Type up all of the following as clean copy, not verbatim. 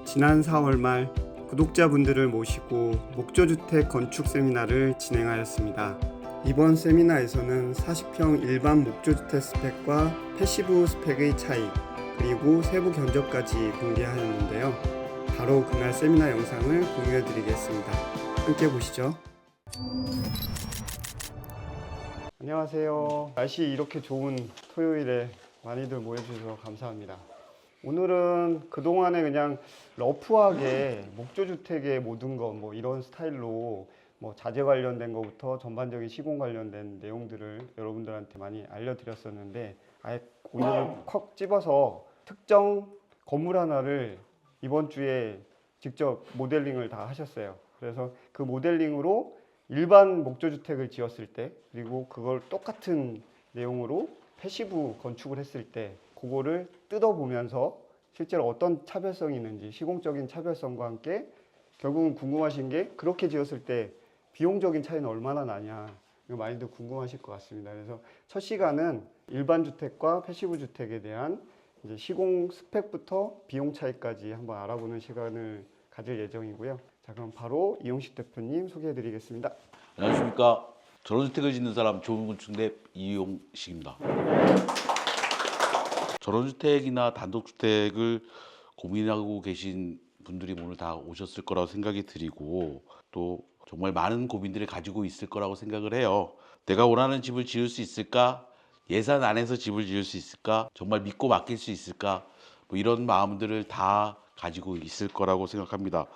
지난 4월 말 구독자분들을 모시고 목조주택 건축 세미나를 진행하였습니다. 이번 세미나에서는 40평 일반 목조주택 스펙과 패시브 스펙의 차이, 그리고 세부 견적까지 공개하였는데요. 바로 그날 세미나 영상을 공유해 드리겠습니다. 함께 보시죠. 안녕하세요. 날씨 이렇게 좋은 토요일에 많이들 모여주셔서 감사합니다. 오늘은 그동안에 그냥 러프하게 목조주택의 모든 것 이런 스타일로 자재 관련된 것부터 전반적인 시공 관련된 내용들을 여러분들한테 많이 알려드렸었는데, 아예 오늘은 콕 집어서 특정 건물 하나를 이번 주에 직접 모델링을 다 하셨어요. 그래서 그 모델링으로 일반 목조주택을 지었을 때, 그리고 그걸 똑같은 내용으로 패시브 건축을 했을 때 그거를 뜯어보면서 실제로 어떤 차별성이 있는지, 시공적인 차별성과 함께 결국은 궁금하신 게 그렇게 지었을 때 비용적인 차이는 얼마나 나냐, 이거 많이들 궁금하실 것 같습니다. 그래서 첫 시간은 일반 주택과 패시브 주택에 대한 이제 시공 스펙부터 비용 차이까지 한번 알아보는 시간을 가질 예정이고요. 자, 그럼 바로 이용식 대표님 소개해 드리겠습니다. 안녕하십니까. 전원주택을 짓는 사람 조문건축랩 이용식입니다. 전원주택이나 단독주택을 고민하고 계신 분들이 오늘 다 오셨을 거라고 생각이 드리고, 또 정말 많은 고민들을 가지고 있을 거라고 생각을 해요. 내가 원하는 집을 지을 수 있을까? 예산 안에서 집을 지을 수 있을까? 정말 믿고 맡길 수 있을까? 이런 마음들을 다 가지고 있을 거라고 생각합니다.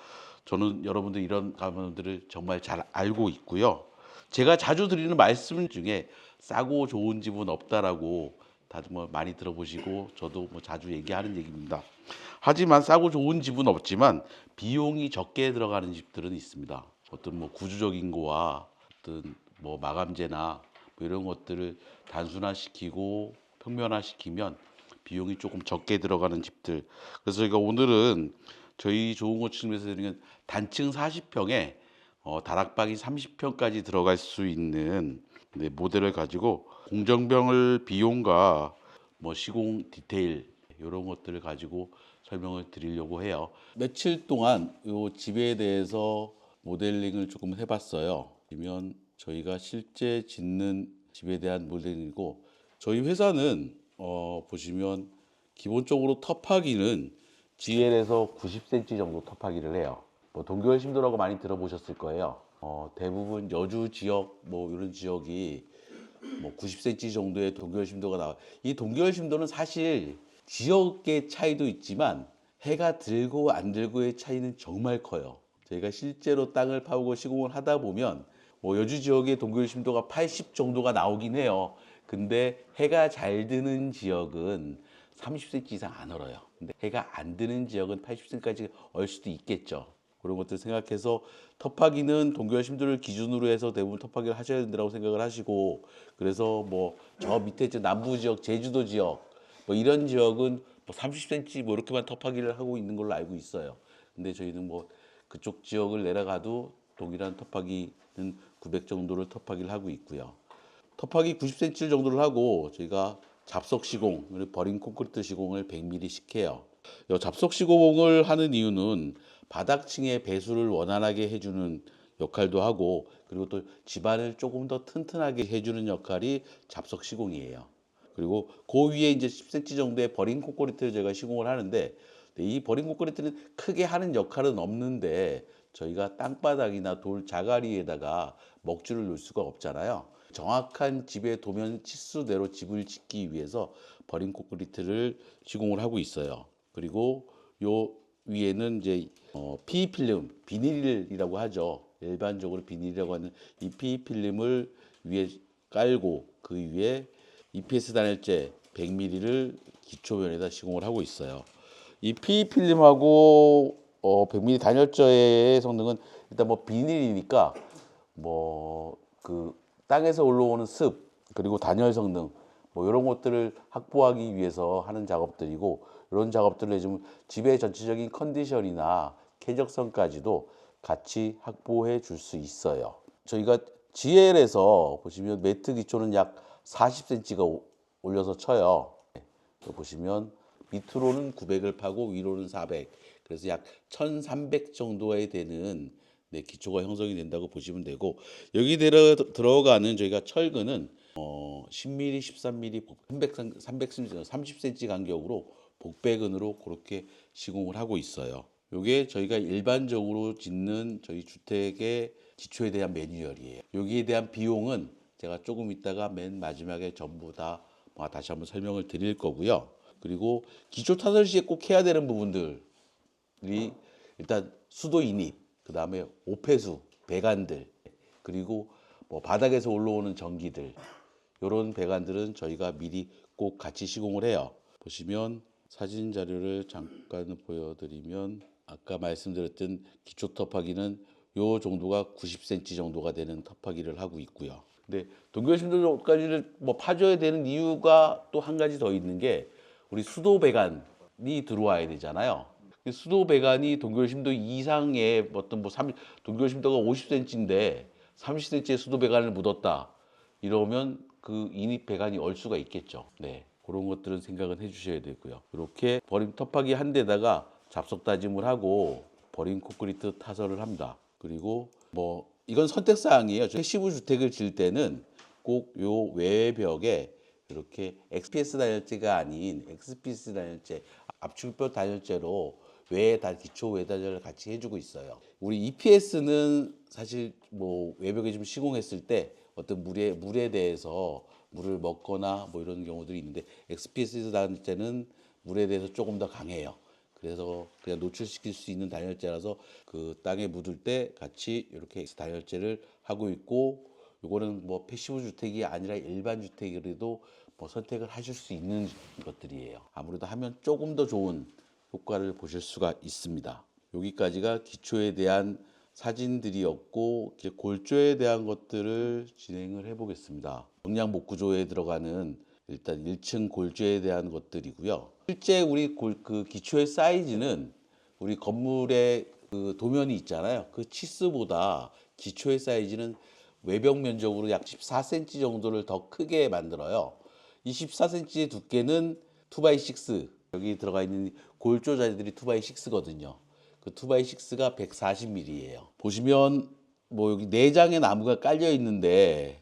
저는 여러분들 이런 감정들을 정말 잘 알고 있고요. 제가 자주 드리는 말씀 중에 싸고 좋은 집은 없다라고 다들 많이 들어보시고, 저도 자주 얘기하는 얘기입니다. 하지만 싸고 좋은 집은 없지만 비용이 적게 들어가는 집들은 있습니다. 어떤 구조적인 거와 어떤 마감재나 이런 것들을 단순화시키고 평면화시키면 비용이 조금 적게 들어가는 집들. 그래서 저희가 오늘은 저희 좋은 건축에서 드리는 단층 40평에 다락방이 30평까지 들어갈 수 있는 모델을 가지고 공정병을 비용과 시공 디테일 이런 것들을 가지고 설명을 드리려고 해요. 며칠 동안 이 집에 대해서 모델링을 조금 해봤어요. 그러면 저희가 실제 짓는 집에 대한 모델링이고, 저희 회사는 보시면 기본적으로 터파기는 GL에서 90cm 정도 터파기를 해요. 동결 심도라고 많이 들어보셨을 거예요. 대부분 여주 지역 이런 지역이 90cm 정도의 동결 심도가 나와요. 이 동결 심도는 사실 지역의 차이도 있지만 해가 들고 안 들고의 차이는 정말 커요. 저희가 실제로 땅을 파보고 시공을 하다 보면 여주 지역의 동결 심도가 80 정도가 나오긴 해요. 근데 해가 잘 드는 지역은 30cm 이상 안 얼어요. 근데 해가 안 드는 지역은 80cm까지 얼 수도 있겠죠. 그런 것들 생각해서 터파기는 동결 심도를 기준으로 해서 대부분 터파기를 하셔야 된다고 생각을 하시고, 그래서 저 밑에 남부 지역, 제주도 지역 이런 지역은 30cm 이렇게만 터파기를 하고 있는 걸로 알고 있어요. 근데 저희는 그쪽 지역을 내려가도 동일한 터파기는 900 정도를 터파기를 하고 있고요. 터파기 90cm 정도를 하고 저희가 잡석 시공, 버린 콘크리트 시공을 100mm씩 해요. 잡석 시공을 하는 이유는 바닥층의 배수를 원활하게 해주는 역할도 하고, 그리고 또 집안을 조금 더 튼튼하게 해주는 역할이 잡석 시공이에요. 그리고 그 위에 이제 10cm 정도의 버린 콘크리트를 제가 시공을 하는데, 이 버린 콘크리트는 크게 하는 역할은 없는데 저희가 땅바닥이나 돌 자갈이에다가 먹줄을 놓을 수가 없잖아요. 정확한 집의 도면 치수대로 집을 짓기 위해서 버린 콘크리트를 시공을 하고 있어요. 그리고 요 위에는 이제 PE 필름, 비닐이라고 하죠. 일반적으로 비닐이라고 하는 이 PE 필름을 위에 깔고 그 위에 EPS 단열재 100mm를 기초면에다 시공을 하고 있어요. 이 PE 필름하고 100mm 단열재의 성능은 일단 비닐이니까 그 땅에서 올라오는 습, 그리고 단열 성능 이런 것들을 확보하기 위해서 하는 작업들이고, 이런 작업들을 해주면 집의 전체적인 컨디션이나 쾌적성까지도 같이 확보해 줄 수 있어요. 저희가 GL에서 보시면 매트 기초는 약 40cm가 올려서 쳐요. 보시면 밑으로는 900을 파고 위로는 400. 그래서 약 1300 정도에 되는 네, 기초가 형성이 된다고 보시면 되고 여기 들어가는 저희가 철근은 10mm, 13mm, 300cm, 30cm 간격으로 복배근으로 그렇게 시공을 하고 있어요. 요게 저희가 일반적으로 짓는 저희 주택의 기초에 대한 매뉴얼이에요. 여기에 대한 비용은 제가 조금 있다가 맨 마지막에 전부 다 다시 한번 설명을 드릴 거고요. 그리고 기초 타설 시에 꼭 해야 되는 부분들이 일단 수도 인입, 그 다음에 오폐수, 배관들, 그리고 바닥에서 올라오는 전기들, 이런 배관들은 저희가 미리 꼭 같이 시공을 해요. 보시면 사진 자료를 잠깐 보여드리면 아까 말씀드렸던 기초 톱하기는 요 정도가 90cm 정도가 되는 톱하기를 하고 있고요. 근데 동결심도까지를 파줘야 되는 이유가 또 한 가지 더 있는 게 우리 수도 배관이 들어와야 되잖아요. 수도 배관이 동결심도 이상의 동결심도가 50cm인데 30cm의 수도 배관을 묻었다. 이러면 그 인입 배관이 얼 수가 있겠죠. 네. 그런 것들은 생각은 해주셔야 되고요. 이렇게 버림 톱하기 한 데다가 잡석 다짐을 하고 버림 콘크리트 타설을 합니다. 그리고 이건 선택사항이에요. 패시브 주택을 질 때는 꼭 요 외벽에 이렇게 XPS 단열재가 아닌 XPS 단열재, 압축뼈 단열재로 기초 외 단열을 같이 해주고 있어요. 우리 EPS는 사실 외벽에 좀 시공했을 때 어떤 물에 대해서 물을 먹거나 이런 경우들이 있는데 XPS 단열재는 물에 대해서 조금 더 강해요. 그래서 그냥 노출시킬 수 있는 단열재라서 그 땅에 묻을 때 같이 이렇게 단열재를 하고 있고 요거는 패시브 주택이 아니라 일반 주택이라도 선택을 하실 수 있는 것들이에요. 아무래도 하면 조금 더 좋은 효과를 보실 수가 있습니다. 여기까지가 기초에 대한 사진들이었고 이제 골조에 대한 것들을 진행을 해보겠습니다. 정량 목구조에 들어가는 일단 1층 골조에 대한 것들이고요. 실제 우리 그 기초의 사이즈는 우리 건물의 그 도면이 있잖아요. 그 치수보다 기초의 사이즈는 외벽 면적으로 약 14cm 정도를 더 크게 만들어요. 이 14cm의 두께는 2x6, 여기 들어가 있는 골조 자리들이 2x6거든요. 그 2x6가 140mm예요. 보시면 여기 4장의 나무가 깔려 있는데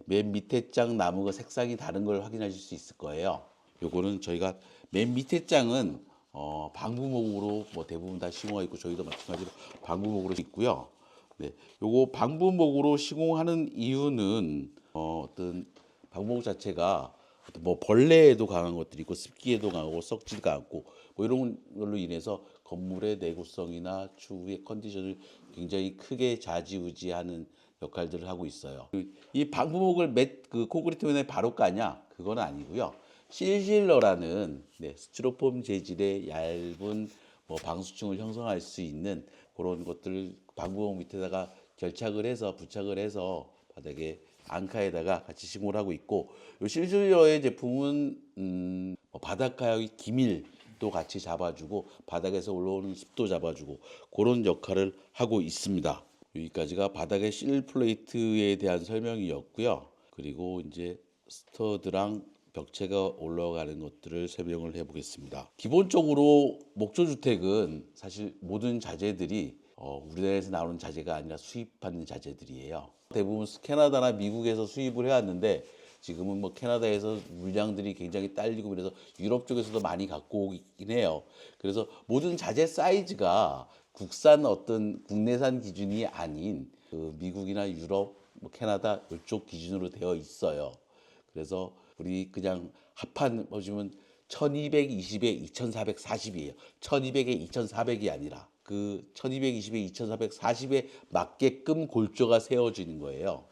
맨 밑에 장 나무가 색상이 다른 걸 확인하실 수 있을 거예요. 요거는 저희가 맨 밑에 장은 방부목으로 대부분 다 시공하고 있고 저희도 마찬가지로 방부목으로 있고요. 요거 방부목으로 시공하는 이유는 어떤 방부목 자체가 벌레에도 강한 것들이 있고 습기에도 강하고 썩지가 않고 이런 걸로 인해서 건물의 내구성이나 추후의 컨디션을 굉장히 크게 좌지우지하는 역할들을 하고 있어요. 이 방부목을 콘크리트면에 바로 까냐? 그건 아니고요. 실실러라는 스티로폼 재질의 얇은 방수층을 형성할 수 있는 그런 것들을 방부목 밑에다가 부착을 해서 바닥에 앙카에다가 같이 시공을 하고 있고 이 실실러의 제품은 바닷가의 기밀도 같이 잡아주고 바닥에서 올라오는 습도 잡아주고 그런 역할을 하고 있습니다. 여기까지가 바닥의 실 플레이트에 대한 설명이었고요. 그리고 이제 스터드랑 벽체가 올라가는 것들을 설명을 해보겠습니다. 기본적으로 목조주택은 사실 모든 자재들이 우리나라에서 나오는 자재가 아니라 수입하는 자재들이에요. 대부분 캐나다나 미국에서 수입을 해왔는데 지금은 캐나다에서 물량들이 굉장히 딸리고 그래서 유럽 쪽에서도 많이 갖고 오긴 해요. 그래서 모든 자재 사이즈가 국내산 기준이 아닌 미국이나 유럽, 캐나다 이쪽 기준으로 되어 있어요. 그래서 우리 그냥 합판 보시면 1220에 2440이에요. 1200에 2400이 아니라 그 1220에 2440에 맞게끔 골조가 세워지는 거예요.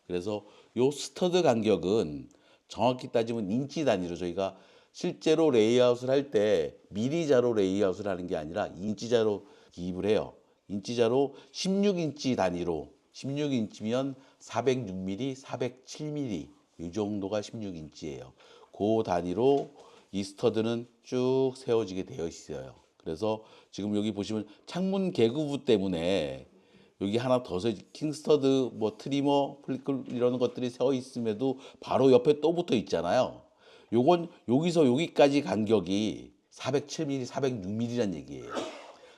그래서 요 스터드 간격은 정확히 따지면 인치 단위로 저희가 실제로 레이아웃을 할 때 미리자로 레이아웃을 하는 게 아니라 인치자로 기입을 해요. 인치자로 16인치 단위로 16인치면 406mm, 407mm 이 정도가 16인치예요. 그 단위로 이 스터드는 쭉 세워지게 되어 있어요. 그래서 지금 여기 보시면 창문 개구부 때문에 여기 하나 더 킹스터드 트리머 플리클 이런 것들이 서 있음에도 바로 옆에 또 붙어 있잖아요. 요건 여기서 여기까지 간격이 407mm, 406mm란 얘기예요.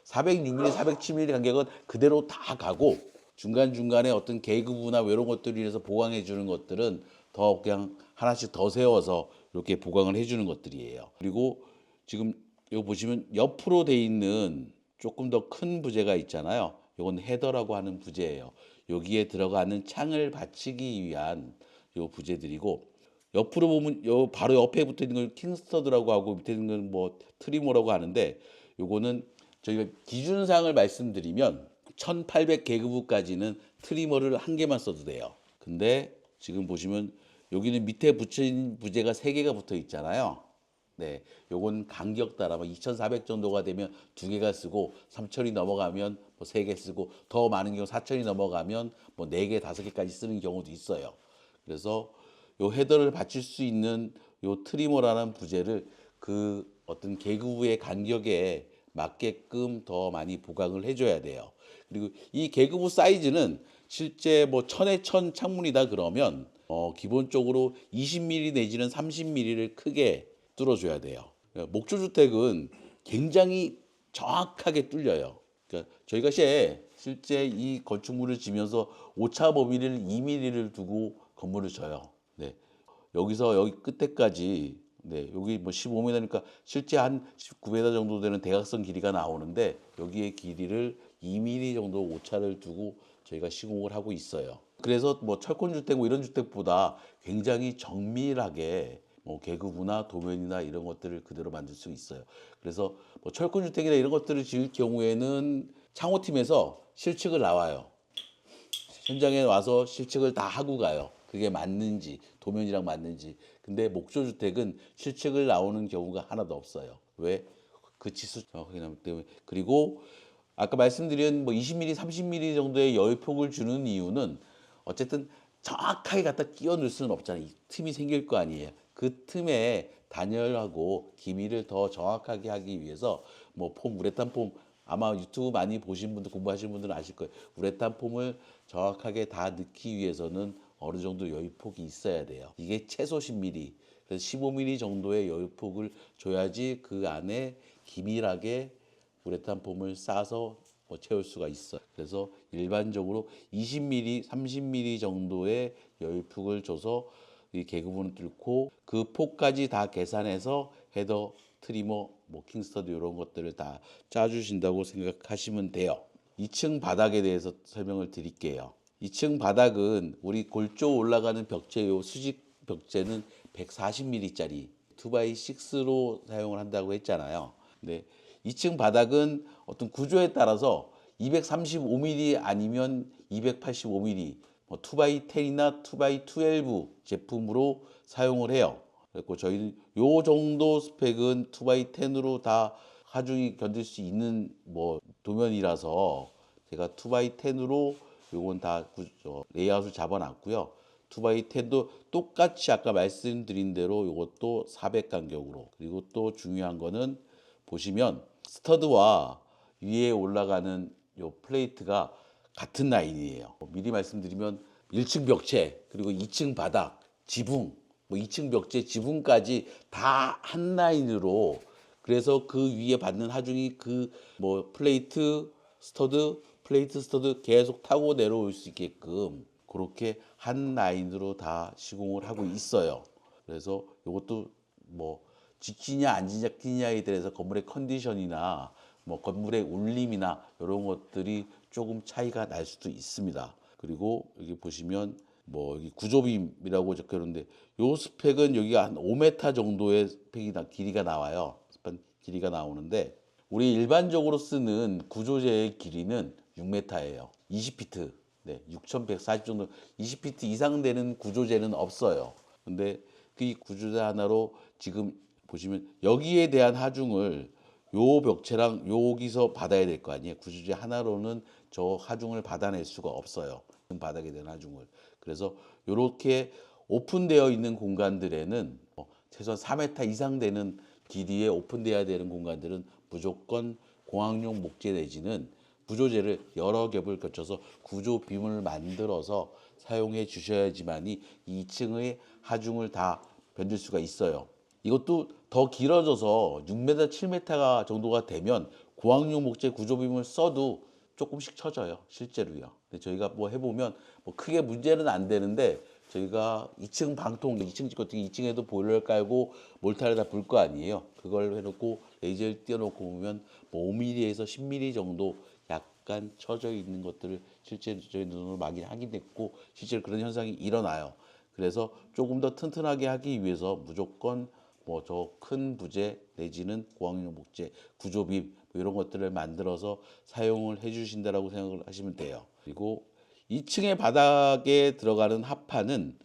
406mm, 407mm 간격은 그대로 다 가고 중간중간에 어떤 계급부나 이런 것들을 위해서 보강해 주는 것들은 더 그냥 하나씩 더 세워서 이렇게 보강을 해 주는 것들이에요. 그리고 지금 이거 보시면 옆으로 돼 있는 조금 더 큰 부재가 있잖아요. 이건 헤더라고 하는 부재예요. 여기에 들어가는 창을 받치기 위한 요 부재들이고 옆으로 보면 요 바로 옆에 붙어 있는 걸 킹스터드라고 하고 밑에 있는 건 뭐 트리머라고 하는데 요거는 저희가 기준상을 말씀드리면 1800 계급부까지는 트리머를 한 개만 써도 돼요. 근데 지금 보시면 여기는 밑에 붙인 부재가 3개가 붙어 있잖아요. 네, 요건 간격 따라 2400 정도가 되면 2개가 쓰고 3000이 넘어가면 뭐 3개 쓰고 더 많은 경우 4000이 넘어가면 뭐 4개, 5개까지 쓰는 경우도 있어요. 그래서 요 헤더를 받칠 수 있는 요 트리머라는 부재를 그 어떤 계급부의 간격에 맞게끔 더 많이 보강을 해줘야 돼요. 그리고 이 계급부 사이즈는 실제 뭐 1000에 1000 창문이다 그러면 기본적으로 20mm 내지는 30mm를 크게 뚫어줘야 돼요. 목조주택은 굉장히 정확하게 뚫려요. 그러니까 저희가 실제 이 건축물을 지면서 오차 범위를 2mm를 두고 건물을 져요. 네. 여기서 여기 끝에까지 네, 여기 뭐 15m니까 실제 한 19m 정도 되는 대각선 길이가 나오는데 여기에 길이를 2mm 정도 오차를 두고 저희가 시공을 하고 있어요. 그래서 뭐 철권주택 뭐 이런 주택보다 굉장히 정밀하게 뭐 계급부나 도면이나 이런 것들을 그대로 만들 수 있어요. 그래서 뭐 철권주택이나 이런 것들을 지을 경우에는 창호팀에서 실측을 나와요. 현장에 와서 실측을 다 하고 가요. 그게 맞는지 도면이랑 맞는지. 근데 목조주택은 실측을 나오는 경우가 하나도 없어요. 왜? 그 치수 정확하게 나오기 때문에. 그리고 아까 말씀드린 뭐 20mm, 30mm 정도의 여유폭을 주는 이유는 어쨌든 정확하게 갖다 끼워 넣을 수는 없잖아요. 이 틈이 생길 거 아니에요. 그 틈에 단열하고 기미를 더 정확하게 하기 위해서 뭐 우레탄 폼 아마 유튜브 많이 보신 분들 공부하시는 분들은 아실 거예요. 우레탄 폼을 정확하게 다 넣기 위해서는 어느 정도 여유폭이 있어야 돼요. 이게 최소 10mm, 그래서 15mm 정도의 여유폭을 줘야지 그 안에 기밀하게 우레탄 폼을 싸서 채울 수가 있어요. 그래서 일반적으로 20mm, 30mm 정도의 여유폭을 줘서 이 계급부는 뚫고 그 폭까지 다 계산해서 헤더, 트리머, 뭐 킹스터드 이런 것들을 다 짜주신다고 생각하시면 돼요. 2층 바닥에 대해서 설명을 드릴게요. 2층 바닥은 우리 골조 올라가는 벽체, 요 수직 벽체는 140mm짜리 2x6로 사용을 한다고 했잖아요. 근데 2층 바닥은 어떤 구조에 따라서 235mm 아니면 285mm, 뭐 2x10이나 2x12 제품으로 사용을 해요. 그래서 저희는 요 정도 스펙은 2x10으로 다 하중이 견딜 수 있는 뭐 도면이라서 제가 2x10으로 요건 다 레이아웃을 잡아놨고요. 2x10도 똑같이 아까 말씀드린 대로 요것도 400 간격으로. 그리고 또 중요한 거는 보시면 스터드와 위에 올라가는 요 플레이트가 같은 라인이에요. 미리 말씀드리면 1층 벽체 그리고 2층 바닥, 지붕, 뭐 2층 벽체, 지붕까지 다 한 라인으로 그래서 그 위에 받는 하중이 그 뭐 플레이트, 스터드, 플레이트, 스터드 계속 타고 내려올 수 있게끔 그렇게 한 라인으로 다 시공을 하고 있어요. 그래서 이것도 뭐 지키냐 안 지키냐에 대해서 건물의 컨디션이나 뭐 건물의 울림이나 이런 것들이 조금 차이가 날 수도 있습니다. 그리고 여기 보시면 뭐 여기 구조빔이라고 적혀 있는데 요 스펙은 여기가 한 5m 정도의 스펙이 길이가 나와요. 스판 길이가 나오는데 우리 일반적으로 쓰는 구조재의 길이는 6m예요. 20피트. 네, 6,140 정도 20피트 이상 되는 구조재는 없어요. 근데 그 구조재 하나로 지금 보시면 여기에 대한 하중을 요 벽체랑 여기서 받아야 될 거 아니에요. 구조재 하나로는 저 하중을 받아낼 수가 없어요. 바닥에 대한 하중을. 그래서 이렇게 오픈되어 있는 공간들에는 최소한 4m 이상 되는 길이에 오픈돼야 되는 공간들은 무조건 공학용 목재 내지는 구조재를 여러 겹을 거쳐서 구조빔을 만들어서 사용해 주셔야지만이 2층의 하중을 다 견딜 수가 있어요. 이것도 더 길어져서 6m, 7m 정도가 되면 고학용 목재 구조빔을 써도 조금씩 쳐져요, 실제로요. 근데 저희가 뭐 해보면 뭐 크게 문제는 안 되는데 저희가 2층 방통, 2층 집 같은 2층에도 보일러를 깔고 몰타를 다 불 거 아니에요. 그걸 해놓고 레이저를 띄워놓고 보면 뭐 5mm에서 10mm 정도 약간 처져 있는 것들을 실제로 저희 눈으로 많이 확인했고 실제로 그런 현상이 일어나요. 그래서 조금 더 튼튼하게 하기 위해서 무조건 뭐 저 큰 부재 내지는 고학용 목재 구조빔 뭐 이런 것들을 만들어서 사용을 해주신다라고 생각을 하시면 돼요. 그리고 2층의 바닥에 들어가는 합판은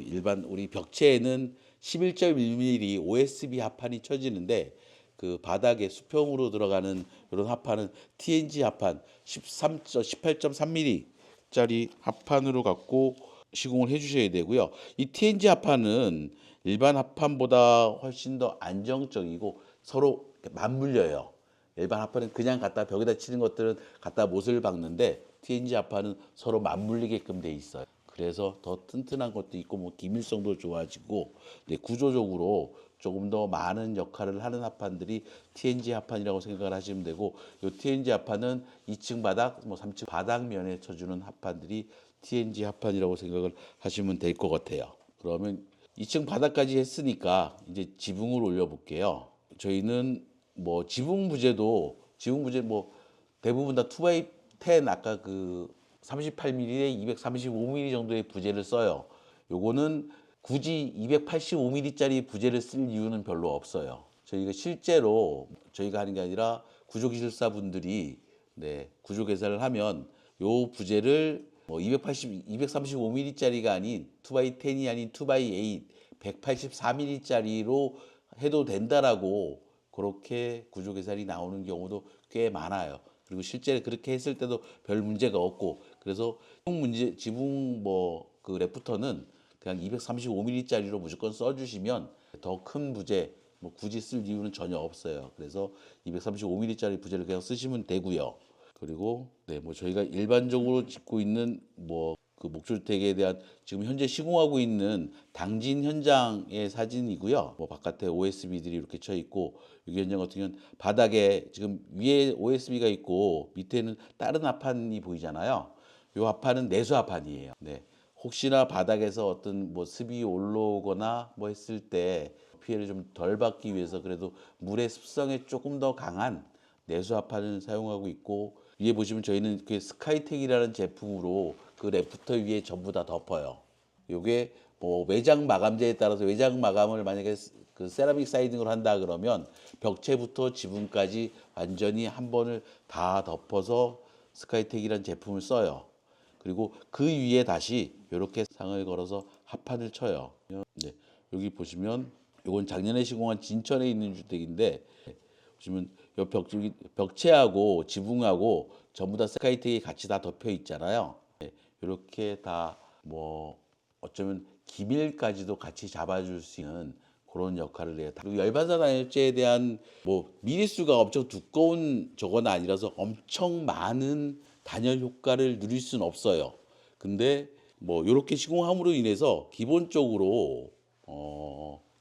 일반 우리 벽체에는 11.1mm OSB 합판이 쳐지는데 그 바닥에 수평으로 들어가는 이런 합판은 TNG 합판 18.3mm 짜리 합판으로 갖고 시공을 해주셔야 되고요. 이 TNG 합판은 일반 합판보다 훨씬 더 안정적이고 서로 맞물려요. 일반 합판은 그냥 갖다 벽에다 치는 것들은 갖다 못을 박는데 TNG 합판은 서로 맞물리게끔 돼 있어요. 그래서 더 튼튼한 것도 있고 뭐 기밀성도 좋아지고 네, 구조적으로 조금 더 많은 역할을 하는 합판들이 TNG 합판이라고 생각을 하시면 되고 이 TNG 합판은 2층 바닥, 뭐 3층 바닥면에 쳐주는 합판들이 TNG 합판이라고 생각을 하시면 될 것 같아요. 그러면 2층 바닥까지 했으니까 이제 지붕을 올려볼게요. 저희는 뭐 지붕 부재 뭐 대부분 다 2x10 아까 그 38mm에 235mm 정도의 부재를 써요. 요거는 굳이 285mm짜리 부재를 쓸 이유는 별로 없어요. 저희가 실제로 저희가 하는 게 아니라 구조기술사 분들이 네, 구조 계산을 하면 요 부재를 뭐 235mm짜리가 아닌 2x10이 아닌 2x8 184mm짜리로 해도 된다라고 그렇게 구조 계산이 나오는 경우도 꽤 많아요. 그리고 실제 그렇게 했을 때도 별 문제가 없고 그래서 지붕 뭐 그 래프터는 그냥 235mm짜리로 무조건 써주시면 더 큰 부재 뭐 굳이 쓸 이유는 전혀 없어요. 그래서 235mm짜리 부재를 그냥 쓰시면 되고요. 그리고 네, 뭐 저희가 일반적으로 짓고 있는 뭐 그 목조주택에 대한 지금 현재 시공하고 있는 당진 현장의 사진이고요. 뭐 바깥에 OSB들이 이렇게 쳐 있고 여기 현장 같은 경우는 바닥에 지금 위에 OSB가 있고 밑에는 다른 합판이 보이잖아요. 이 합판은 내수 합판이에요. 네. 혹시나 바닥에서 어떤 뭐 습이 올라오거나 뭐 했을 때 피해를 좀 덜 받기 위해서 그래도 물의 습성에 조금 더 강한 내수 합판을 사용하고 있고 위에 보시면 저희는 그 스카이텍이라는 제품으로 그 래프터 위에 전부 다 덮어요. 요게 뭐 외장 마감재에 따라서 외장 마감을 만약에 그 세라믹 사이딩으로 한다 그러면 벽체부터 지붕까지 완전히 한 번을 다 덮어서 스카이텍이라는 제품을 써요. 그리고 그 위에 다시 이렇게 상을 걸어서 합판을 쳐요. 네, 여기 보시면 이건 작년에 시공한 진천에 있는 주택인데 보시면 요 벽체하고 지붕하고 전부 다 스카이텍이 같이 다 덮여 있잖아요. 네, 이렇게 다 뭐 어쩌면 기밀까지도 같이 잡아줄 수 있는 그런 역할을 해요. 그리고 열반사 단열재에 대한 뭐 미리수가 엄청 두꺼운 저건 아니라서 엄청 많은 단열 효과를 누릴 수는 없어요. 근데 뭐 이렇게 시공함으로 인해서 기본적으로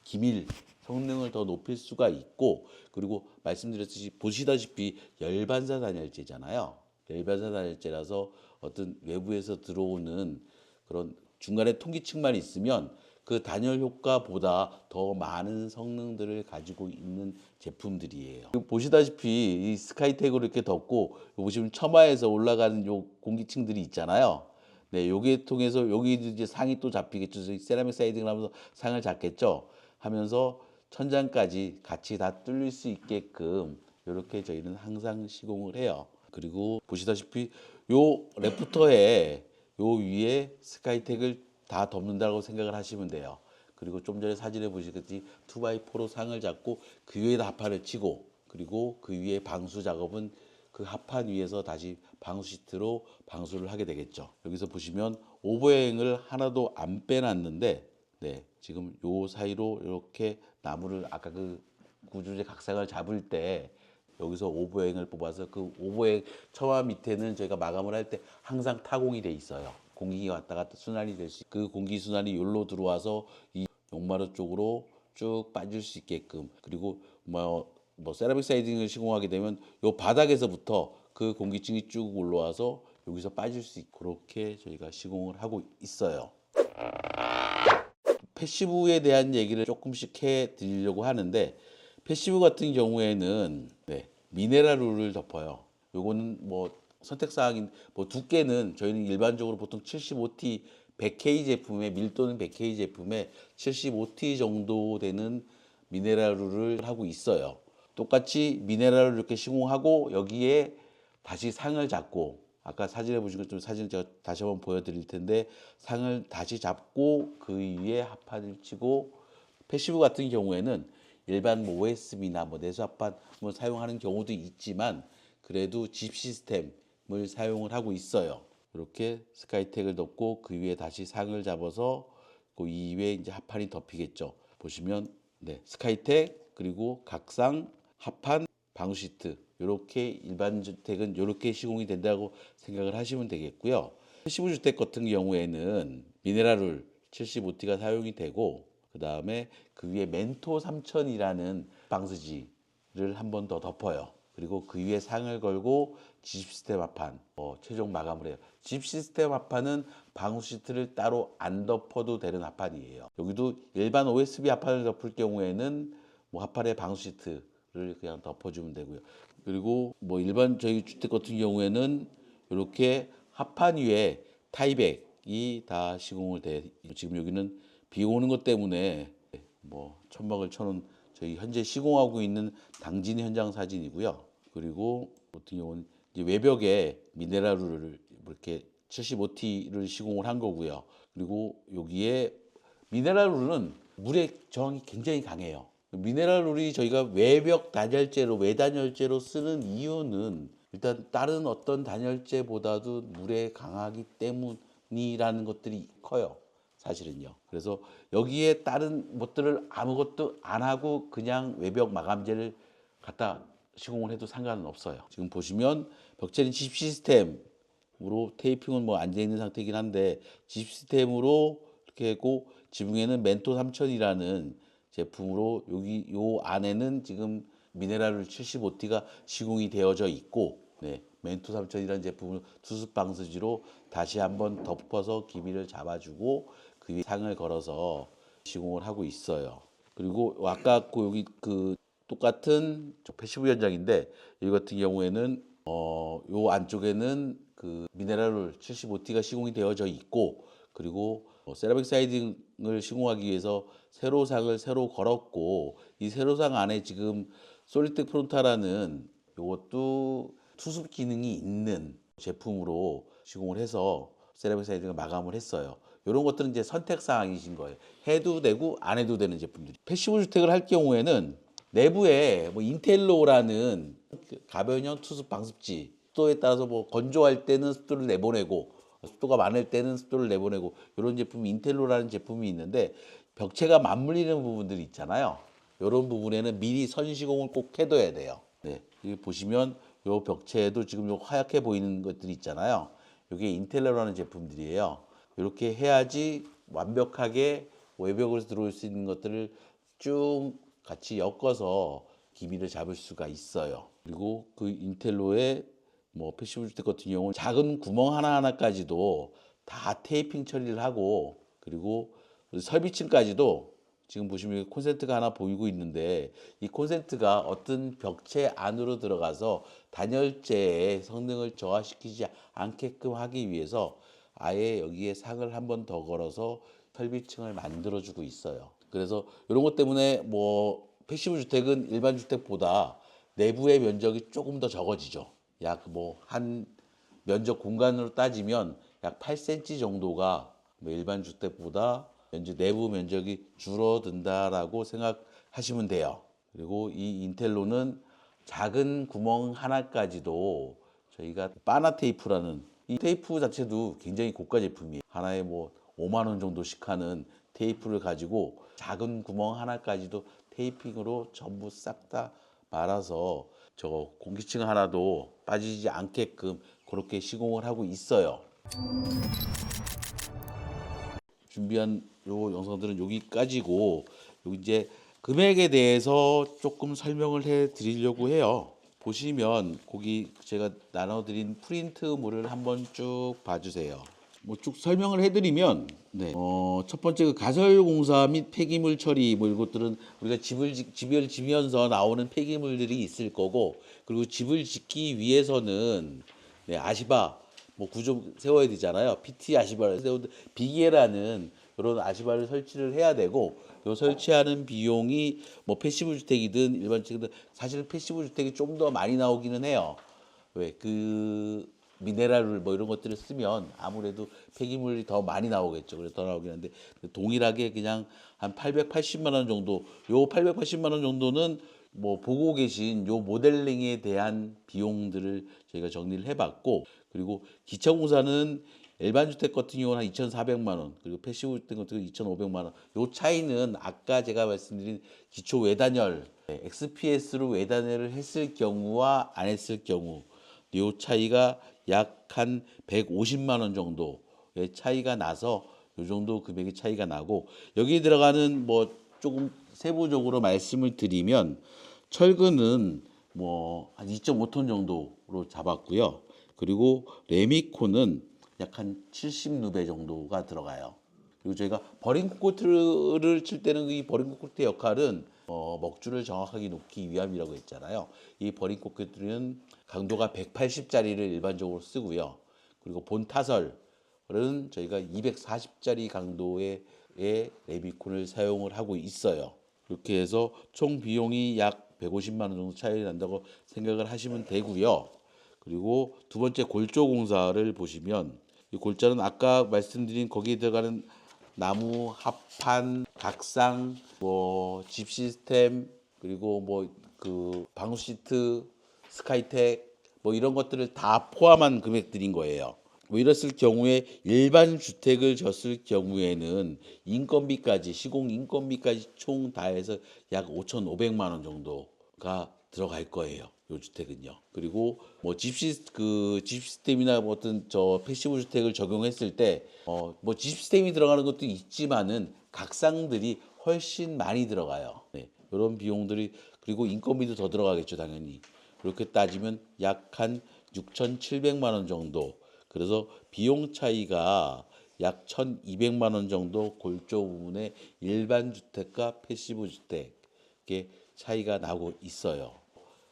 기밀 성능을 더 높일 수가 있고 그리고 말씀드렸듯이 보시다시피 열반사 단열재잖아요. 열반사 단열재라서 어떤 외부에서 들어오는 그런 중간에 통기층만 있으면 그 단열 효과보다 더 많은 성능들을 가지고 있는 제품들이에요. 보시다시피 이 스카이텍으로 이렇게 덮고 보시면 처마에서 올라가는 요 공기층들이 있잖아요. 네, 요게 통해서 여기 이제 상이 또 잡히겠죠. 세라믹 사이딩을 하면서 상을 잡겠죠. 하면서 천장까지 같이 다 뚫릴 수 있게끔 이렇게 저희는 항상 시공을 해요. 그리고 보시다시피 요 레프터에 요 위에 스카이텍을 다 덮는다고 생각을 하시면 돼요. 그리고 좀 전에 사진에 보시겠지 2x4로 상을 잡고 그 위에다 합판을 치고 그리고 그 위에 방수 작업은 그 합판 위에서 다시 방수 시트로 방수를 하게 되겠죠. 여기서 보시면 오버행을 하나도 안 빼놨는데 네, 지금 요 사이로 이렇게 나무를 아까 그 구조재 각상을 잡을 때 여기서 오버행을 뽑아서 그 오버행 처마 밑에는 저희가 마감을 할 때 항상 타공이 돼 있어요. 공기가 왔다 갔다 순환이 될 수, 그 공기 순환이 여기로 들어와서 이 용마루 쪽으로 쭉 빠질 수 있게끔, 그리고 뭐 세라믹 사이딩을 시공하게 되면 요 바닥에서부터 그 공기층이 쭉 올라와서 여기서 빠질 수 있고, 그렇게 저희가 시공을 하고 있어요. 패시브에 대한 얘기를 조금씩 해 드리려고 하는데, 패시브 같은 경우에는 미네랄 룰을 덮어요. 요거는 뭐 선택 사항인, 뭐 두께는 저희는 일반적으로 보통 75T 100K 제품에, 밀도는 100K 제품에 75T 정도 되는 미네랄 룰을 하고 있어요. 똑같이 미네랄을 이렇게 시공하고 여기에 다시 상을 잡고, 아까 사진에 보신 것처럼, 사진을 제가 다시 한번 보여드릴 텐데, 상을 다시 잡고 그 위에 합판을 치고, 패시브 같은 경우에는 일반 뭐 OSB나 뭐 내수 합판을 사용하는 경우도 있지만, 그래도 집 시스템을 사용을 하고 있어요. 이렇게 스카이텍을 덮고 그 위에 다시 상을 잡아서 그 이외에 이제 합판이 덮이겠죠. 보시면 스카이텍, 그리고 각상, 합판, 방수 시트, 이렇게 일반 주택은 이렇게 시공이 된다고 생각을 하시면 되겠고요. 패시브 주택 같은 경우에는 미네랄 75T가 사용이 되고, 그 다음에 그 위에 멘토 3000이라는 방수지를 한 번 더 덮어요. 그리고 그 위에 상을 걸고 집 시스템 합판 최종 마감을 해요. 집 시스템 합판은 방수 시트를 따로 안 덮어도 되는 합판이에요. 여기도 일반 OSB 합판을 덮을 경우에는 뭐 합판에 방수 시트를 그냥 덮어주면 되고요. 그리고 뭐 일반 저희 주택 같은 경우에는 이렇게 합판 위에 타이백이 다 시공을 돼. 지금 여기는 비 오는 것 때문에 뭐 천막을 쳐놓은 저희 현재 시공하고 있는 당진 현장 사진이고요. 그리고 같은 경우는 이제 외벽에 미네랄을 이렇게 75T를 시공을 한 거고요. 그리고 여기에 미네랄룰은 물의 저항이 굉장히 강해요. 미네랄룰이 저희가 외벽 단열재로, 외단열재로 쓰는 이유는 일단 다른 어떤 단열재보다도 물에 강하기 때문이라는 것들이 커요. 사실은요. 그래서 여기에 다른 것들을 아무것도 안 하고 그냥 외벽 마감재를 갖다 시공을 해도 상관은 없어요. 지금 보시면 벽체는 집 시스템으로, 테이핑은 뭐 앉아 있는 상태이긴 한데 집 시스템으로 이렇게 했고, 지붕에는 멘토 3000이라는 제품으로 여기 요 안에는 지금 미네랄 75T가 시공이 되어져 있고, 멘토 3000이라는 제품을 투습 방수지로 다시 한번 덮어서 기미를 잡아주고 그 위에 상을 걸어서 시공을 하고 있어요. 그리고 아까 여기 그 똑같은 패시브 현장인데, 이 같은 경우에는 요 안쪽에는 그 미네랄 75T가 시공이 되어져 있고, 그리고 세라믹 사이딩을 시공하기 위해서 세로상을 새로 걸었고, 이 세로상 안에 지금 솔리텍 프론타라는 요것도 투습 기능이 있는 제품으로 시공을 해서 세라믹 사이딩을 마감을 했어요. 이런 것들은 이제 선택 사항이신 거예요. 해도 되고 안 해도 되는 제품들이. 패시브 주택을 할 경우에는 내부에 뭐 인텔로라는 가변형 투습 방습지, 습도에 따라서 뭐 건조할 때는 습도를 내보내고 습도가 많을 때는 습도를 내보내고, 이런 제품 인텔로라는 제품이 있는데, 벽체가 맞물리는 부분들이 있잖아요. 이런 부분에는 미리 선시공을 꼭 해둬야 돼요. 여기 보시면 요 벽체에도 지금 요 하얗게 보이는 것들이 있잖아요. 이게 인텔로라는 제품들이에요. 이렇게 해야지 완벽하게 외벽으로 들어올 수 있는 것들을 쭉 같이 엮어서 기미를 잡을 수가 있어요. 그리고 그 인텔로의 뭐 패시브 주택 같은 경우는 작은 구멍 하나하나까지도 다 테이핑 처리를 하고, 그리고 설비층까지도 지금 보시면 콘센트가 하나 보이고 있는데, 이 콘센트가 어떤 벽체 안으로 들어가서 단열재의 성능을 저하시키지 않게끔 하기 위해서 아예 여기에 상을 한 번 더 걸어서 설비층을 만들어주고 있어요. 그래서 이런 것 때문에 뭐 패시브 주택은 일반 주택보다 내부의 면적이 조금 더 적어지죠. 약 뭐 한 면적 공간으로 따지면 약 8cm 정도가 뭐 일반 주택보다 내부 면적이 줄어든다라고 생각하시면 돼요. 그리고 이 인텔로는 작은 구멍 하나까지도 저희가 파나 테이프라는, 이 테이프 자체도 굉장히 고가 제품이에요. 하나에 뭐 5만 원 정도씩 하는 테이프를 가지고 작은 구멍 하나까지도 테이핑으로 전부 싹 다 말아서 저 공기층 하나도 빠지지 않게끔 그렇게 시공을 하고 있어요. 준비한 요 영상들은 여기까지고, 여기 이제 금액에 대해서 조금 설명을 해 드리려고 해요. 보시면 거기 제가 나눠드린 프린트물을 한번 쭉 봐주세요. 뭐 쭉 설명을 해드리면, 네, 첫 번째 그 가설공사 및 폐기물 처리 뭐 이것들은 우리가 집을 지면서 나오는 폐기물들이 있을 거고, 그리고 집을 짓기 위해서는 네, 아시바 뭐 구조 세워야 되잖아요. PT 아시바를 세우 비계라는 이런 아시바를 설치를 해야 되고, 요 설치하는 비용이 뭐 패시브 주택이든 일반 주택이든 사실은 패시브 주택이 좀 더 많이 나오기는 해요. 왜 그 미네랄을 뭐 이런 것들을 쓰면 아무래도 폐기물이 더 많이 나오겠죠. 그래서 더 나오긴 한데 동일하게 그냥 한 880만 원 정도, 요 880만 원 정도는 뭐 보고 계신 요 모델링에 대한 비용들을 저희가 정리를 해봤고, 그리고 기차공사는 일반 주택 같은 경우는 한 2,400만 원, 그리고 패시브 주택 같은 경우는 2,500만 원. 요 차이는 아까 제가 말씀드린 기초 외단열, XPS로 외단열을 했을 경우와 안 했을 경우, 요 차이가 약 한 150만 원 정도의 차이가 나서 요 정도 금액의 차이가 나고, 여기 들어가는 뭐 조금 세부적으로 말씀을 드리면 철근은 뭐 한 2.5톤 정도로 잡았고요. 그리고 레미콘은 약 한 70누베 정도가 들어가요. 그리고 저희가 버링 콘크리트를 칠 때는 이 버링 콘크리트 역할은 먹줄을 정확하게 놓기 위함이라고 했잖아요. 이 버링 콘크리트는 강도가 180짜리를 일반적으로 쓰고요. 그리고 본 타설은 저희가 240짜리 강도의 레미콘을 사용을 하고 있어요. 그렇게 해서 총 비용이 약 150만 원 정도 차이 난다고 생각을 하시면 되고요. 그리고 두 번째 골조 공사를 보시면, 이 골자는 아까 말씀드린 거기에 들어가는 나무, 합판, 각상, 뭐 집 시스템, 그리고 뭐 그 방수 시트, 스카이텍 뭐 이런 것들을 다 포함한 금액들인 거예요. 뭐 이랬을 경우에 일반 주택을 졌을 경우에는 인건비까지, 시공 인건비까지 총 다 해서 약 5,500만 원 정도가 들어갈 거예요. 요 주택은요. 그리고 뭐 집 시스템이나 뭐 어떤 저 패시브 주택을 적용했을 때 뭐 집 시스템이 들어가는 것도 있지만은 각상들이 훨씬 많이 들어가요. 네. 이런 비용들이, 그리고 인건비도 더 들어가겠죠, 당연히. 그렇게 따지면 약 한 6,700만 원 정도. 그래서 비용 차이가 약 1,200만 원 정도 골조 부분의 일반 주택과 패시브 주택의 차이가 나고 있어요.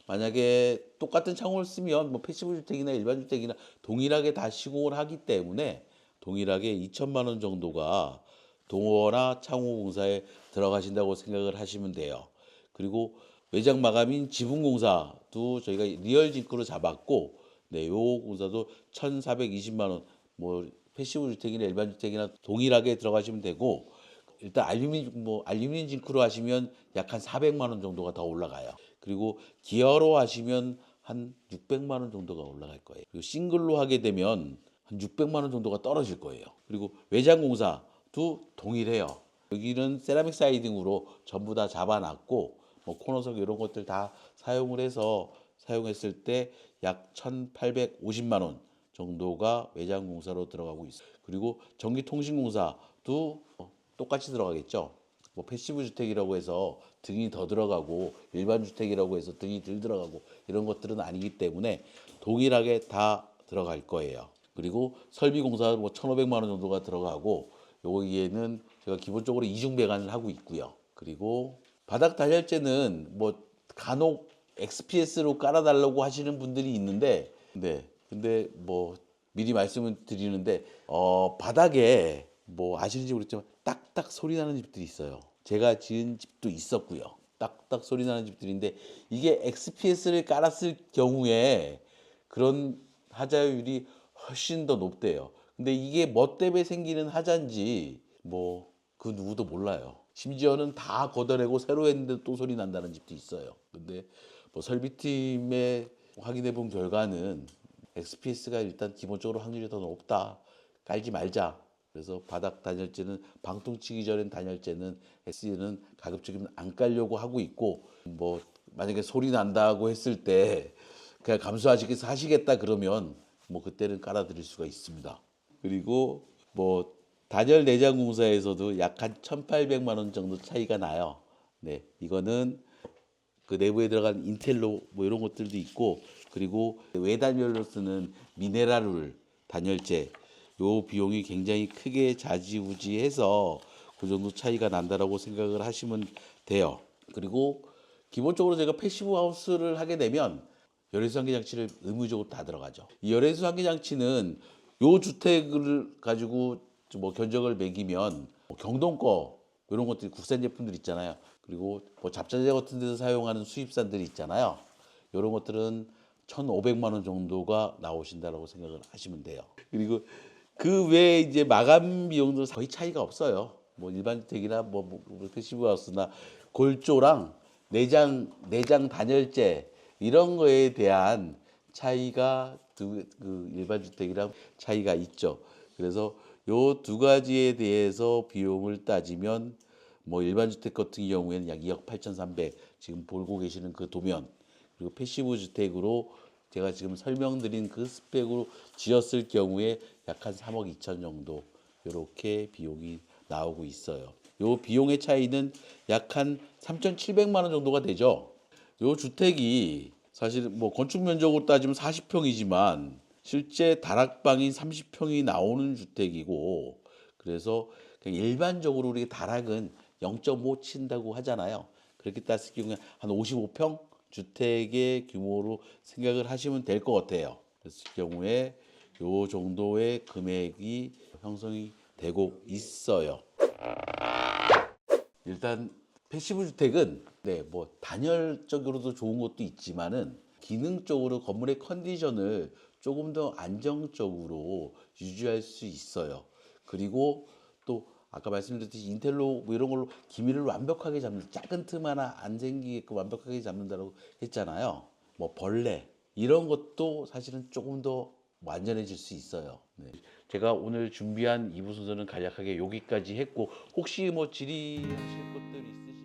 만약에 똑같은 창호를 쓰면 뭐 패시브 주택이나 일반 주택이나 동일하게 다 시공을 하기 때문에 동일하게 2천만 원 정도가 동호나 창호 공사에 들어가신다고 생각을 하시면 돼요. 그리고 외장 마감인 지붕 공사도 저희가 리얼 징크로 잡았고, 네, 요 공사도 1,420만 원, 뭐 패시브 주택이나 일반 주택이나 동일하게 들어가시면 되고, 일단 알루미늄 징크로 하시면 약 한 400만 원 정도가 더 올라가요. 그리고 기어로 하시면 한 600만 원 정도가 올라갈 거예요. 그리고 싱글로 하게 되면 한 600만 원 정도가 떨어질 거예요. 그리고 외장 공사도 동일해요. 여기는 세라믹 사이딩으로 전부 다 잡아놨고, 뭐 코너석 이런 것들 다 사용을 해서 사용했을 때 약 1,850만 원 정도가 외장 공사로 들어가고 있어요. 그리고 전기통신공사도 똑같이 들어가겠죠. 뭐 패시브 주택이라고 해서 등이 더 들어가고 일반 주택이라고 해서 등이 덜 들어가고 이런 것들은 아니기 때문에 동일하게 다 들어갈 거예요. 그리고 설비 공사 뭐 1,500만 원 정도가 들어가고, 여기에는 제가 기본적으로 이중 배관을 하고 있고요. 그리고 바닥 단열재는 뭐 간혹 XPS로 깔아달라고 하시는 분들이 있는데, 근데 뭐 미리 말씀을 드리는데 바닥에 뭐 아시는지 모르겠지만 딱딱 소리 나는 집들이 있어요. 제가 지은 집도 있었고요. 딱딱 소리 나는 집들인데, 이게 XPS를 깔았을 경우에 그런 하자율이 훨씬 더 높대요. 근데 이게 뭐 때문에 생기는 하자인지 뭐 그 누구도 몰라요. 심지어는 다 걷어내고 새로 했는데 또 소리 난다는 집도 있어요. 근데 뭐 설비팀에 확인해 본 결과는 XPS가 일단 기본적으로 확률이 더 높다. 깔지 말자. 그래서 바닥 단열재는 방통 치기 전엔 단열재는 S는 가급적이면 안 깔려고 하고 있고, 뭐 만약에 소리 난다고 했을 때 그냥 감수하시겠어 하시겠다 그러면 뭐 그때는 깔아드릴 수가 있습니다. 그리고 뭐 단열 내장 공사에서도 약 한 1,800만 원 정도 차이가 나요. 네, 이거는 그 내부에 들어간 인텔로 뭐 이런 것들도 있고, 그리고 외단열로 쓰는 미네랄울 단열재 요 비용이 굉장히 크게 좌지우지해서 그 정도 차이가 난다라고 생각을 하시면 돼요. 그리고 기본적으로 제가 패시브 하우스를 하게 되면 열외수 환기 장치를 의무적으로 다 들어가죠. 이 열외수 환기 장치는 요 주택을 가지고 뭐 견적을 매기면 뭐 경동거 이런 것들이 국산 제품들 있잖아요. 그리고 뭐 잡자재 같은 데서 사용하는 수입산들이 있잖아요. 이런 것들은 1,500만 원 정도가 나오신다라고 생각을 하시면 돼요. 그리고 그 외에 이제 마감 비용들은 거의 차이가 없어요. 뭐 일반 주택이나 뭐 패시브 하우스나 골조랑 내장 단열재 이런 거에 대한 차이가 그 일반 주택이랑 차이가 있죠. 그래서 요 두 가지에 대해서 비용을 따지면 뭐 일반 주택 같은 경우에는 약 2억 8,300 지금 보고 계시는 그 도면, 그리고 패시브 주택으로 제가 지금 설명드린 그 스펙으로 지었을 경우에 약 한 3억 2천 정도 이렇게 비용이 나오고 있어요. 요 비용의 차이는 약 한 3,700만 원 정도가 되죠. 요 주택이 사실 뭐 건축 면적으로 따지면 40평이지만 실제 다락방이 30평이 나오는 주택이고, 그래서 그냥 일반적으로 우리 다락은 0.5 친다고 하잖아요. 그렇게 따질 경우에 한 55평 주택의 규모로 생각을 하시면 될 것 같아요. 그랬을 경우에 요 정도의 금액이 형성이 되고 있어요. 일단 패시브 주택은 뭐 단열적으로도 좋은 것도 있지만은 기능적으로 건물의 컨디션을 조금 더 안정적으로 유지할 수 있어요. 그리고 또 아까 말씀드렸듯이 인텔로 뭐 이런 걸로 기미를 완벽하게 잡는, 작은 틈 하나 안 생기게끔 완벽하게 잡는다고 했잖아요. 뭐 벌레 이런 것도 사실은 조금 더 완전해질 수 있어요. 네. 제가 오늘 준비한 2부 순서는 간략하게 여기까지 했고, 혹시 뭐 질의하실 것들 있으시면.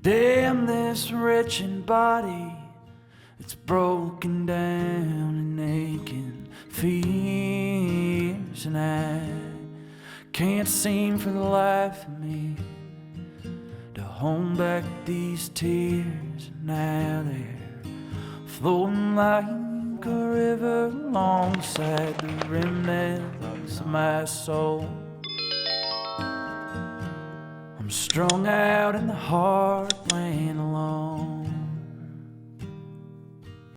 Damn this wretched body, it's broken down and aching fears, and I can't seem for the life of me to hold back these tears. Now they're flowing like a river alongside the remnants of my soul. I'm strung out in the heartland alone.